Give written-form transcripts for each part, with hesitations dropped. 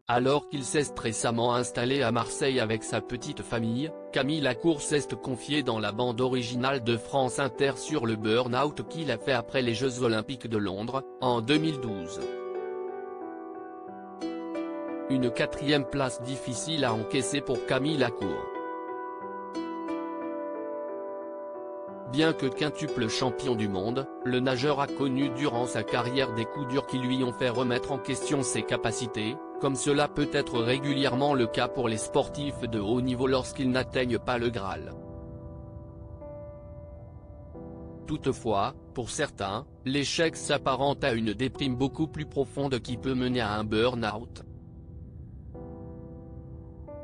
Alors qu'il s'est récemment installé à Marseille avec sa petite famille, Camille Lacour s'est confié dans la bande originale de France Inter sur le burn-out qu'il a fait après les Jeux Olympiques de Londres, en 2012. Une 4e place difficile à encaisser pour Camille Lacour. Bien que quintuple champion du monde, le nageur a connu durant sa carrière des coups durs qui lui ont fait remettre en question ses capacités, comme cela peut être régulièrement le cas pour les sportifs de haut niveau lorsqu'ils n'atteignent pas le Graal. Toutefois, pour certains, l'échec s'apparente à une déprime beaucoup plus profonde qui peut mener à un burn-out.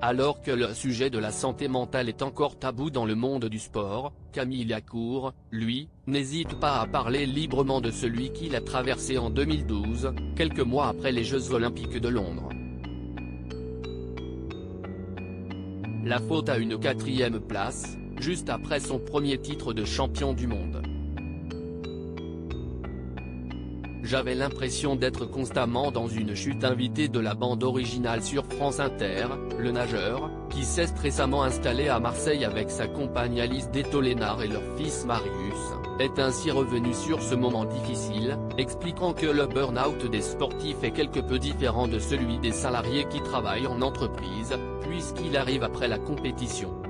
Alors que le sujet de la santé mentale est encore tabou dans le monde du sport, Camille Lacour, lui, n'hésite pas à parler librement de celui qu'il a traversé en 2012, quelques mois après les Jeux Olympiques de Londres. La faute à une 4e place, juste après son premier titre de champion du monde. J'avais l'impression d'être constamment dans une chute. Invité de la bande originale sur France Inter, le nageur, qui s'est récemment installé à Marseille avec sa compagne Alice Detollénard et leur fils Marius, est ainsi revenu sur ce moment difficile, expliquant que le burn-out des sportifs est quelque peu différent de celui des salariés qui travaillent en entreprise, puisqu'il arrive après la compétition.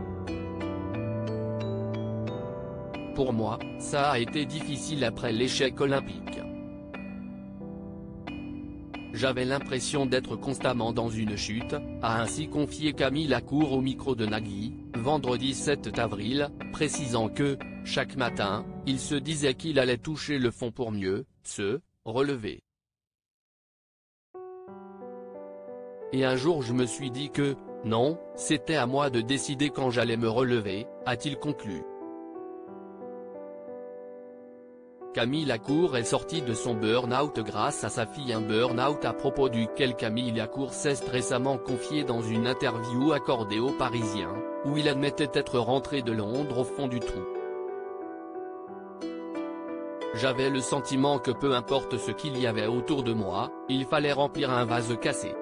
Pour moi, ça a été difficile après l'échec olympique. J'avais l'impression d'être constamment dans une chute, a ainsi confié Camille Lacour au micro de Nagui, vendredi 7 avril, précisant que, chaque matin, il se disait qu'il allait toucher le fond pour mieux se relever. Et un jour je me suis dit que, non, c'était à moi de décider quand j'allais me relever, a-t-il conclu. Camille Lacour est sortie de son burn-out grâce à sa fille, un burn-out à propos duquel Camille Lacour s'est récemment confié dans une interview accordée aux Parisiens, où il admettait être rentré de Londres au fond du trou. J'avais le sentiment que peu importe ce qu'il y avait autour de moi, il fallait remplir un vase cassé.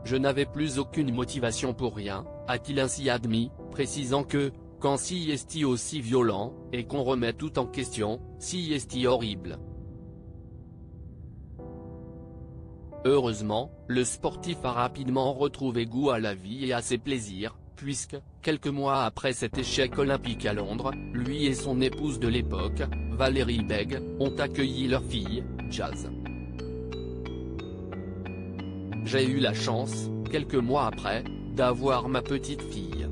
Je n'avais plus aucune motivation pour rien, a-t-il ainsi admis, précisant que, quand si est aussi violent, et qu'on remet tout en question, si est horrible. Heureusement, le sportif a rapidement retrouvé goût à la vie et à ses plaisirs, puisque, quelques mois après cet échec olympique à Londres, lui et son épouse de l'époque, Valérie Bègue, ont accueilli leur fille, Jazz. J'ai eu la chance, quelques mois après, d'avoir ma petite fille.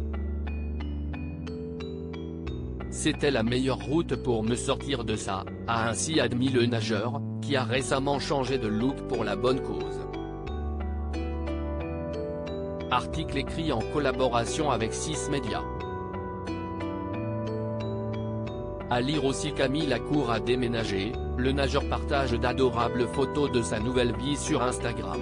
C'était la meilleure route pour me sortir de ça, a ainsi admis le nageur, qui a récemment changé de look pour la bonne cause. Article écrit en collaboration avec 6 médias. À lire aussi: Camille Lacour a déménagé, le nageur partage d'adorables photos de sa nouvelle vie sur Instagram.